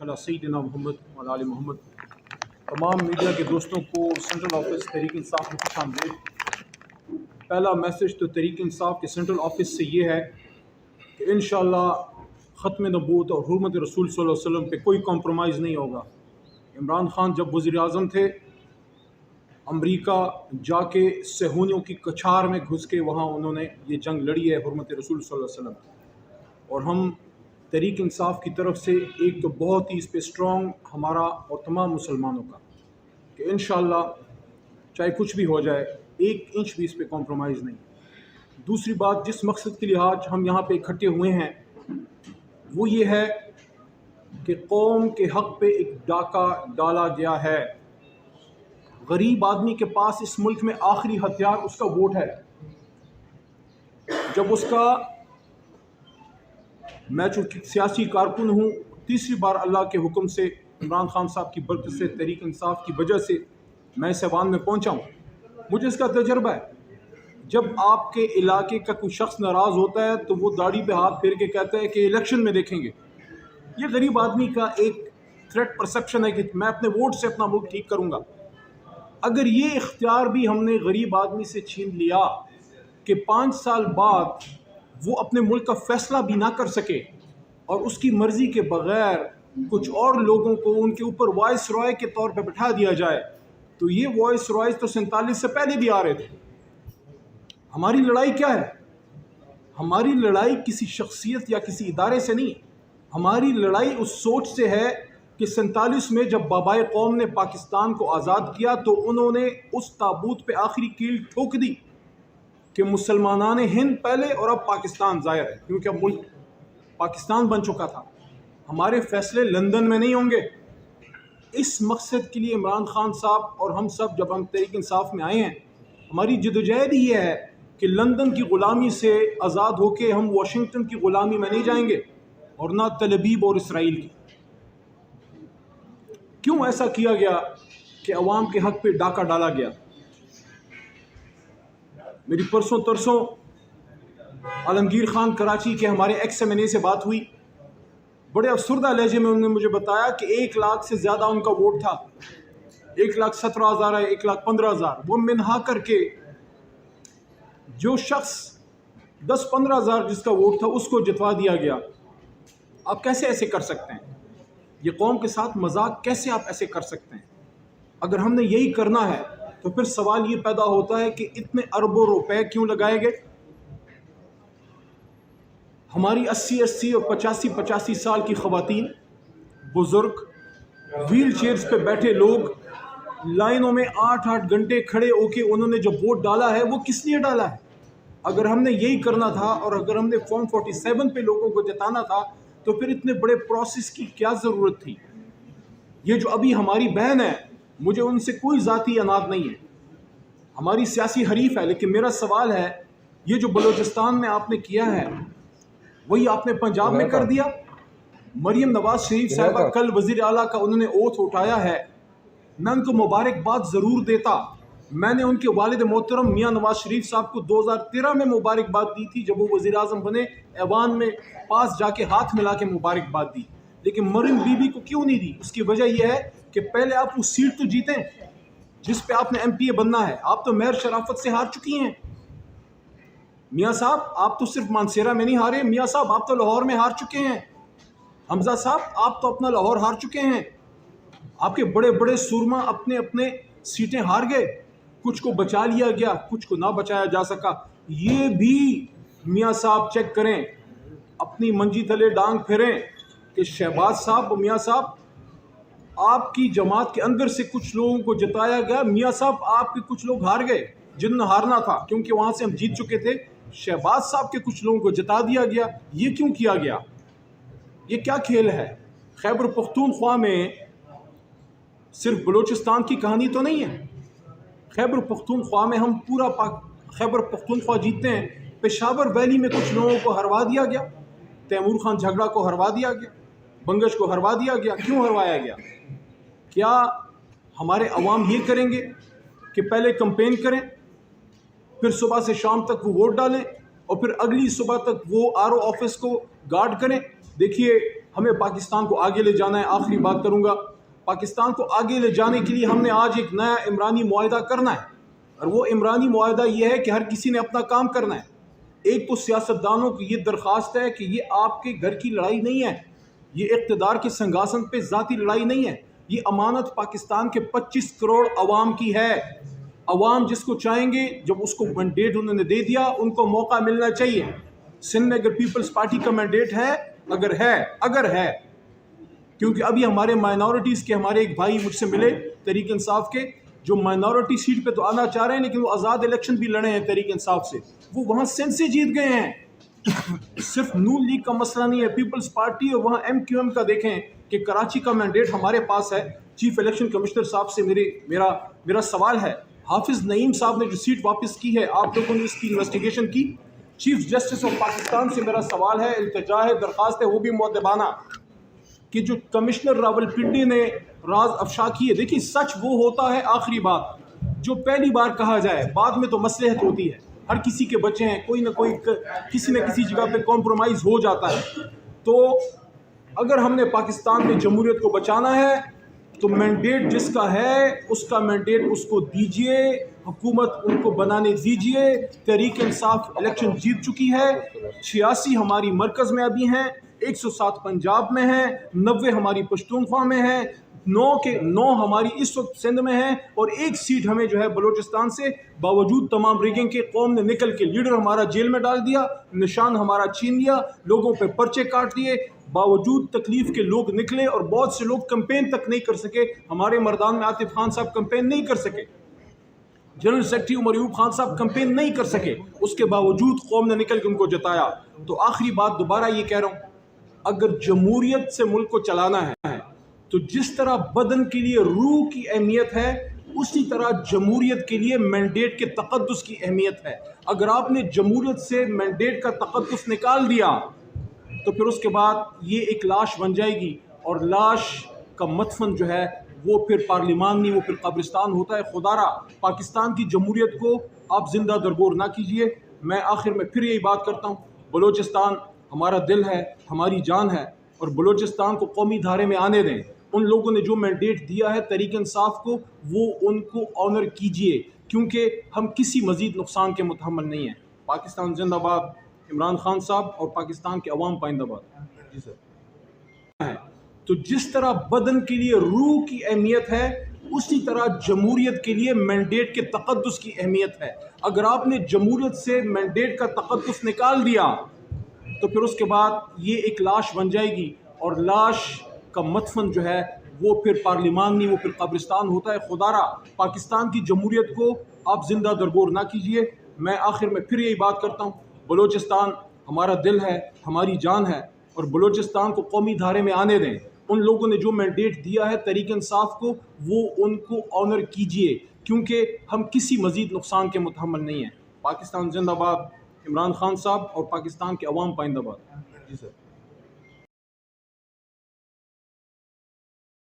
सैयदना मोहम्मद व आले मोहम्मद। तमाम मीडिया के दोस्तों को सेंट्रल ऑफिस तहरीक इंसाफ में खुश आमदीद। पहला मैसेज तो तहरीक इंसाफ के सेंट्रल ऑफिस से ये है कि इंशाअल्लाह ख़त्म नबूवत और हुर्मत रसूल सल्लल्लाहु अलैहि वसल्लम पे कोई कॉम्प्रोमाइज़ नहीं होगा। इमरान खान जब वज़ीर आज़म थे, अमरीका जाके सहूनियों की कछार में घुस के वहाँ उन्होंने ये जंग लड़ी है हुर्मत रसूल सल्लल्लाहु अलैहि वसल्लम। और हम तहरीक इंसाफ की तरफ से एक तो बहुत ही इस पे स्ट्रॉन्ग हमारा और तमाम मुसलमानों का कि इंशाअल्लाह चाहे कुछ भी हो जाए, एक इंच भी इस पे कॉम्प्रोमाइज़ नहीं। दूसरी बात, जिस मकसद के लिए आज हम यहाँ पे इकट्ठे हुए हैं वो ये है कि कौम के हक़ पे एक डाका डाला गया है। गरीब आदमी के पास इस मुल्क में आखिरी हथियार उसका वोट है। जब उसका, मैं चूँकि सियासी कारकुन हूँ, तीसरी बार अल्लाह के हुक्म से इमरान खान साहब की बरकत से तहरीक इंसाफ की वजह से मैं इस ऐवान में पहुँचा हूँ, मुझे इसका तजर्बा है। जब आपके इलाके का कोई शख्स नाराज़ होता है तो वो दाढ़ी पे हाथ फेर के कहता है कि इलेक्शन में देखेंगे। ये गरीब आदमी का एक थ्रेट परसेप्शन है कि मैं अपने वोट से अपना मुल्क ठीक करूँगा। अगर ये इख्तियार भी हमने गरीब आदमी से छीन लिया कि 5 साल बाद वो अपने मुल्क का फैसला भी ना कर सके और उसकी मर्ज़ी के बग़ैर कुछ और लोगों को उनके ऊपर वॉइस रॉय के तौर पे बिठा दिया जाए, तो ये वॉइस रॉयज़ तो 47 से पहले भी आ रहे थे। हमारी लड़ाई क्या है? हमारी लड़ाई किसी शख्सियत या किसी इदारे से नहीं। हमारी लड़ाई उस सोच से है कि 47 में जब बाबाए कौम ने पाकिस्तान को आज़ाद किया तो उन्होंने उस ताबूत पे आखिरी कील ठोक दी कि मुसलमानान हिंद पहले और अब पाकिस्तान ज़ाहिर है, क्योंकि अब मुल्क पाकिस्तान बन चुका था। हमारे फैसले लंदन में नहीं होंगे। इस मकसद के लिए इमरान खान साहब और हम सब जब हम तहरीक इंसाफ में आए हैं, हमारी जदोजहद ही ये है कि लंदन की ग़ुलामी से आज़ाद होकर हम वाशिंगटन की ग़ुलामी में नहीं जाएंगे और ना तलबीब और इसराइल की। क्यों ऐसा किया गया कि अवाम के हक़ पे डाका डाला गया? मेरी परसों तरसों आलमगीर खान कराची के हमारे XMNA से बात हुई। बड़े अफसरदा लहजे में उन्होंने मुझे बताया कि 1 लाख से ज़्यादा उनका वोट था। 1,17,000 है, 1,15,000। वो मिनहा करके जो शख्स 10-15,000 जिसका वोट था उसको जितवा दिया गया। आप कैसे ऐसे कर सकते हैं? ये कौम के साथ मजाक कैसे आप ऐसे कर सकते हैं? अगर हमने यही करना है तो फिर सवाल ये पैदा होता है कि इतने अरबों रुपए क्यों लगाए गए? हमारी 80-80 और 85-85 साल की ख़वातीन, बुज़ुर्ग, व्हील चेयर्स पे बैठे लोग लाइनों में 8-8 घंटे खड़े होके उन्होंने जो वोट डाला है वो किस लिए डाला है? अगर हमने यही करना था और अगर हमने फॉर्म 47 पे लोगों को जिताना था तो फिर इतने बड़े प्रोसेस की क्या ज़रूरत थी? ये जो अभी हमारी बहन है, मुझे उनसे कोई ज़ाती अनाद नहीं है, हमारी सियासी हरीफ है, लेकिन मेरा सवाल है ये जो बलूचिस्तान में आपने किया है वही आपने पंजाब में कर दिया। मरियम नवाज शरीफ साहबा कल वज़ीर आला का उन्होंने ओथ उठाया है, मैं उनको मुबारकबाद ज़रूर देता। मैंने उनके वालिद मोहतरम मियाँ नवाज शरीफ साहब को 2013 में मुबारकबाद दी थी जब वो वज़ीर आज़म बने, ऐवान में पास जाके हाथ मिला के मुबारकबाद दी। लेकिन मरियम बीबी को क्यों नहीं दी? उसकी वजह यह है कि पहले आप वो सीट तो जीतें जिस पे आपने MPA बनना है। आप तो मेयर शराफत से हार चुकी हैं। मियाँ साहब आप तो सिर्फ मानसेरा में नहीं हारे, मियाँ साहब आप तो लाहौर में हार चुके हैं। हमजा साहब आप तो अपना लाहौर हार चुके हैं। आपके बड़े बड़े सुरमा अपने अपने सीटें हार गए, कुछ को बचा लिया गया, कुछ को ना बचाया जा सका। ये भी मियाँ साहब चेक करें, अपनी मंजी तले डांग फेरें कि शहबाज साहब और मियाँ साहब आपकी जमात के अंदर से कुछ लोगों को जिताया गया। मियाँ साहब आपके कुछ लोग हार गए जिन्हें हारना था, क्योंकि वहाँ से हम जीत चुके थे। शहबाज साहब के कुछ लोगों को जिता दिया गया। ये क्यों किया गया? ये क्या खेल है? खैबर पख्तूनख्वा में सिर्फ बलूचिस्तान की कहानी तो नहीं है। खैबर पख्तूनख्वा में हम पूरा खैबर पख्तूनख्वा जीतते हैं। पेशावर वैली में कुछ लोगों को हरवा दिया गया, तैमूर खान झगड़ा को हरवा दिया गया, बंगश को हरवा दिया गया। क्यों हरवाया गया? क्या हमारे अवाम ये करेंगे कि पहले कंपेन करें, फिर सुबह से शाम तक वो वोट डालें और फिर अगली सुबह तक वो RO ऑफिस को गार्ड करें? देखिए हमें पाकिस्तान को आगे ले जाना है। आखिरी बात करूँगा, पाकिस्तान को आगे ले जाने के लिए हमने आज एक नया इमरानी मुआहदा करना है, और वो इमरानी मुआहदा ये है कि हर किसी ने अपना काम करना है। एक तो सियासतदानों की ये दरख्वास्त है कि ये आपके घर की लड़ाई नहीं है, ये इक़्तिदार के सिंहासन पे ज़ाती लड़ाई नहीं है, ये अमानत पाकिस्तान के 25 करोड़ अवाम की है। अवाम जिसको चाहेंगे, जब उसको मैंडेट उन्होंने दे दिया, उनको मौका मिलना चाहिए। सिंध में अगर पीपल्स पार्टी का मैंडेट है, अगर है, क्योंकि अभी हमारे माइनॉरिटीज़ के हमारे एक भाई मुझसे मिले तहरीक इंसाफ के, जो माइनॉरिटी सीट पे तो आना चाह रहे हैं, लेकिन वो आज़ाद इलेक्शन भी लड़े हैं तहरीक इंसाफ से, वो वहाँ सिंध से जीत गए हैं। सिर्फ नून लीग का मसला नहीं है, पीपल्स पार्टी और वहाँ MQM का देखें कि कराची का मैंडेट हमारे पास है। चीफ इलेक्शन कमिश्नर साहब से मेरा सवाल है, हाफिज़ नईम साहब ने जो सीट वापस की है, आप लोगों ने इसकी इन्वेस्टिगेशन की? चीफ जस्टिस ऑफ पाकिस्तान से मेरा सवाल है, इल्तिजा है, दरख्वास्त है, वो भी मुअद्दबाना, कि जो कमिश्नर रावलपिंडी ने राज अफशा किए। देखिए, सच वो होता है, आखिरी बात, जो पहली बार कहा जाए, बाद में तो मसलहत होती है। हर किसी के बच्चे हैं, कोई ना कोई किसी न किसी जगह पे कॉम्प्रोमाइज़ हो जाता है। तो अगर हमने पाकिस्तान में जमहूरियत को बचाना है, तो मैंडेट जिसका है उसका मैंडेट उसको दीजिए, हुकूमत उनको बनाने दीजिए। तहरीक इंसाफ इलेक्शन जीत चुकी है, 86 हमारी मरकज़ में अभी हैं, 107 पंजाब में है, 90 हमारी पश्तूनख्वा में है, 9 के 9 हमारी इस वक्त सिंध में है, और 1 सीट हमें जो है बलूचिस्तान से। बावजूद तमाम रिगिंग के कौम ने निकल के लीडर हमारा जेल में डाल दिया, निशान हमारा छीन लिया, लोगों पे पर्चे काट दिए। बावजूद तकलीफ के लोग निकले, और बहुत से लोग कंपेन तक नहीं कर सके। हमारे मर्दान में आतिफ खान साहब कंपेन नहीं कर सके, जनरल सेक्रेटरी उमर अयूब खान साहब कंपेन नहीं कर सके, उसके बावजूद कौम ने निकल के उनको जताया। तो आखिरी बात दोबारा ये कह रहा हूँ, अगर जमहूरियत से मुल्क को चलाना है, तो जिस तरह बदन के लिए रूह की अहमियत है, उसी तरह जमहूरियत के लिए मैंडेट के तक़द्दुस की अहमियत है। अगर आपने जमहूरियत से मैंडेट का तक़द्दुस निकाल दिया, तो फिर उसके बाद ये एक लाश बन जाएगी, और लाश का मदफन जो है वो फिर पार्लिमान नहीं, वो फिर कब्रिस्तान होता है। खुदारा पाकिस्तान की जमहूरियत को आप जिंदा दरगोर ना कीजिए। मैं आखिर में फिर यही बात करता हूँ, बलूचिस्तान हमारा दिल है, हमारी जान है, और बलूचिस्तान को कौमी धारे में आने दें। उन लोगों ने जो मैंडेट दिया है तहरीक इंसाफ को, वो उनको ऑनर कीजिए, क्योंकि हम किसी मजीद नुकसान के मुतहम्मिल नहीं हैं। पाकिस्तान जिंदाबाद, इमरान खान साहब और पाकिस्तान के अवाम पाइंदाबाद। जी सर। तो जिस तरह बदन के लिए रूह की अहमियत है, उसी तरह जमहूरियत के लिए मैंडेट के तक़द्दुस की अहमियत है। अगर आपने जमहूरियत से मैंडेट का तक़द्दुस निकाल दिया, तो फिर उसके बाद ये एक लाश बन जाएगी, और लाश का मदफन जो है वो फिर पार्लिमान नहीं, वो फिर कब्रिस्तान होता है। खुदारा पाकिस्तान की जमहूरियत को आप जिंदा दरगोर ना कीजिए। मैं आखिर में फिर यही बात करता हूँ, बलूचिस्तान हमारा दिल है, हमारी जान है, और बलूचिस्तान को कौमी धारे में आने दें। उन लोगों ने जो मैंडेट दिया है तहरीक इंसाफ को, वो उनको ऑनर कीजिए, क्योंकि हम किसी मजीद नुकसान के मुतहम्मिल नहीं हैं। पाकिस्तान जिंदाबाद, इमरान खान साहब और पाकिस्तान के अवाम पाइंदाबाद। जी सर।